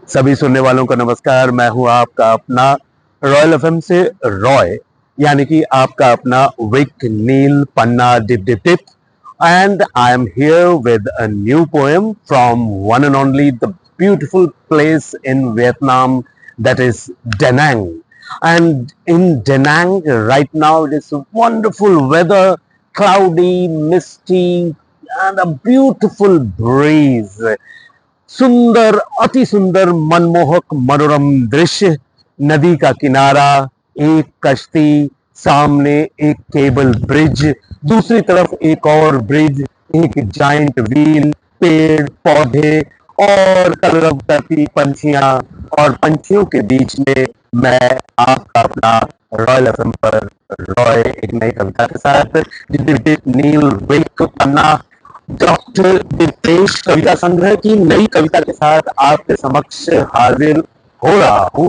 सभी सुनने वालों को नमस्कार। मैं हूं आपका अपना रॉयल एफएम से रॉय, यानी कि आपका अपना विक नील पन्ना डिप डिप टिप, and I am here with a new poem from one and only the beautiful place in Vietnam, that is Da Nang. And in Da Nang right now it is wonderful weather, cloudy, misty, and a beautiful breeze. सुंदर, अति सुंदर, मनमोहक, मनोरम दृश्य, नदी का किनारा, एक कश्ती, सामने एक केबल ब्रिज, दूसरी तरफ एक और ब्रिज, एक जाइंट व्हील, पेड़ पौधे और कलरव करती पंछियां, और पंछियों के बीच में मैं आपका अपना रॉयल एफएम पर रॉय एक नई कविता के साथ नील विक पन्ना डॉक्टर दिपेश कविता संग्रह की नई कविता के साथ आपके समक्ष हाजिर हो रहा हूं,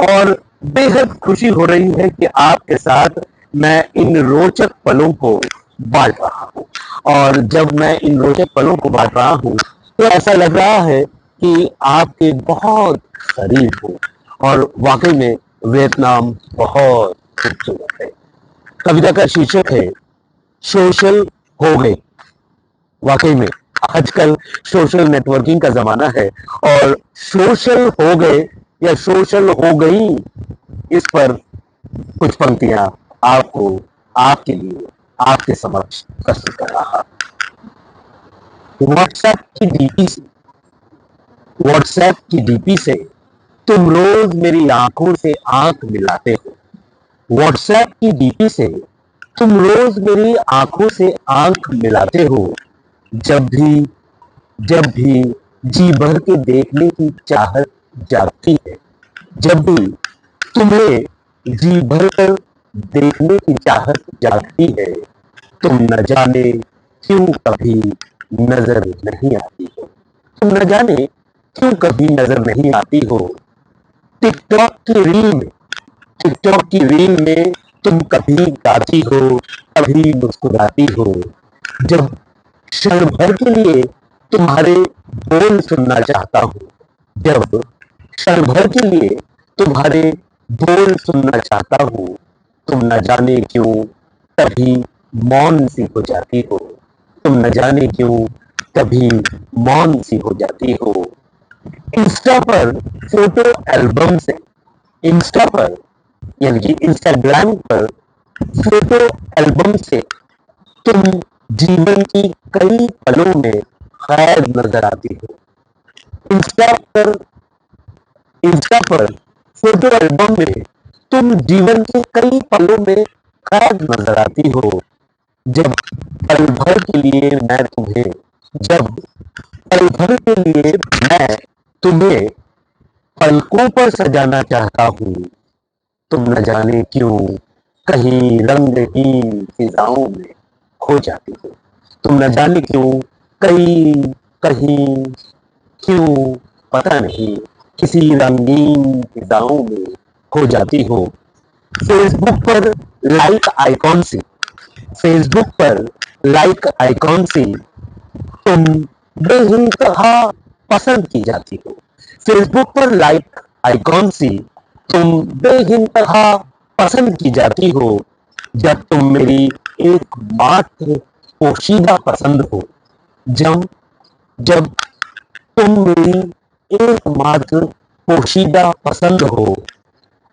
और बेहद खुशी हो रही है कि आपके साथ मैं इन रोचक पलों को बांट रहा हूं। और जब मैं इन रोचक पलों को बांट रहा हूं तो ऐसा लग रहा है कि आपके बहुत करीब हो, और वाकई में वियतनाम बहुत खूबसूरत है। कविता का शीर्षक है सोशल हो गए। वाकई में आजकल सोशल नेटवर्किंग का जमाना है, और सोशल हो गए या सोशल हो गई, इस पर कुछ पंक्तियां आपको, आपके लिए, आपके समक्ष प्रस्तुत कर रहा। व्हाट्सएप की डीपी से, व्हाट्सएप की डीपी से तुम रोज मेरी आंखों से आंख मिलाते हो। व्हाट्सएप की डीपी से तुम रोज मेरी आंखों से आंख मिलाते हो। जब भी जी भर के देखने की चाहत जागती है, जब भी तुम्हें जी भर कर देखने की चाहत जागती है, तुम न जाने क्यों कभी नजर नहीं आती हो। तुम न जाने क्यों कभी नजर नहीं आती हो। टिकटॉक की रील में, टिकटॉक की रील में तुम कभी गाती हो, कभी मुस्कुराती हो। जब क्षण भर के लिए तुम्हारे बोल सुनना चाहता हूँ, जब क्षण भर के लिए तुम्हारे बोल सुनना चाहता हूँ, तुम न जाने क्यों कभी मौन सी हो जाती हो। तुम न जाने क्यों कभी मौन सी हो जाती हो। इंस्टा पर फोटो एल्बम से, इंस्टा पर यानी कि इंस्टाग्राम पर फोटो एल्बम से तुम जीवन की कई पलों में कैद नजर आती हो। इंस्टा पर, इंस्टा पर फोटो एल्बम में तुम जीवन के कई पलों में कैद नजर आती हो। जब पल भर के लिए मैं तुम्हें, जब पल भर के लिए मैं तुम्हें पलकों पर सजाना चाहता हूँ, तुम न जाने क्यों कहीं रंगहीन फिजाओं में खो जाती हो। तुम न जाने क्यों कहीं कहीं क्यों पता नहीं किसी रंगीन फिजाओं में खो जाती हो। फेसबुक पर लाइक आइकॉन से, फेसबुक पर लाइक आइकॉन से तुम बेइंतहा पसंद की जाती हो। फेसबुक पर लाइक आइकॉन से तुम बेइंतहा पसंद की जाती हो। जब तुम मेरी एकमात्र पोशीदा पसंद हो, जब जब तुम मेरी एकमात्र पोशीदा पसंद हो,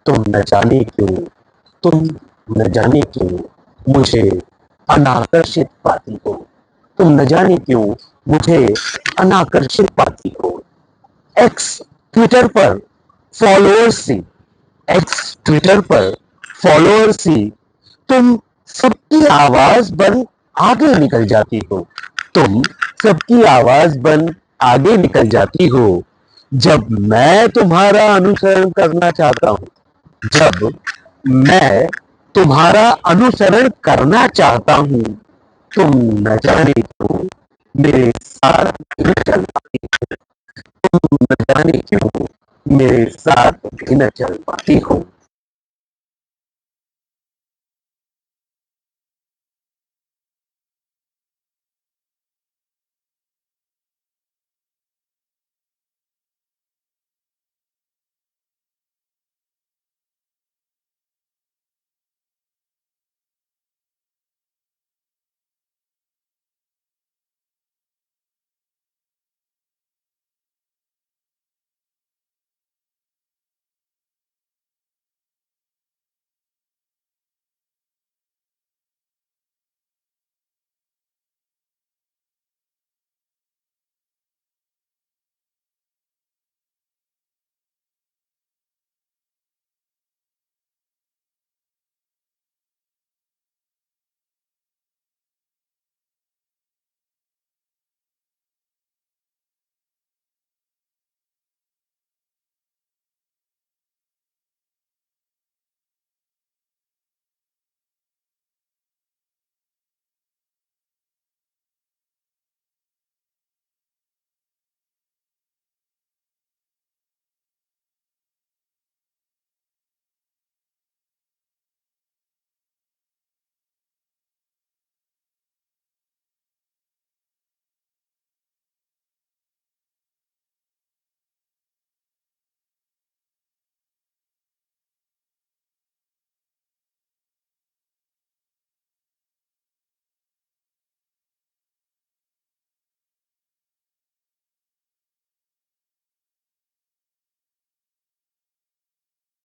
तुम न जाने क्यों, तुम न जाने क्यों मुझे अनाकर्षित पाती हो। तुम न जाने क्यों मुझे अनाकर्षित पाती हो। एक्स ट्विटर पर फॉलोअर्स से, एक्स ट्विटर पर फॉलोअर्स से तुम सबकी आवाज बन आगे निकल जाती हो। तुम सबकी आवाज बन आगे निकल जाती हो। जब मैं तुम्हारा अनुसरण करना चाहता हूं, जब मैं तुम्हारा अनुसरण करना चाहता हूं, तुम न जाने क्यों मेरे साथ नहीं चल पाती हो। तुम न जाने क्यों मेरे साथ नहीं चल पाती हो।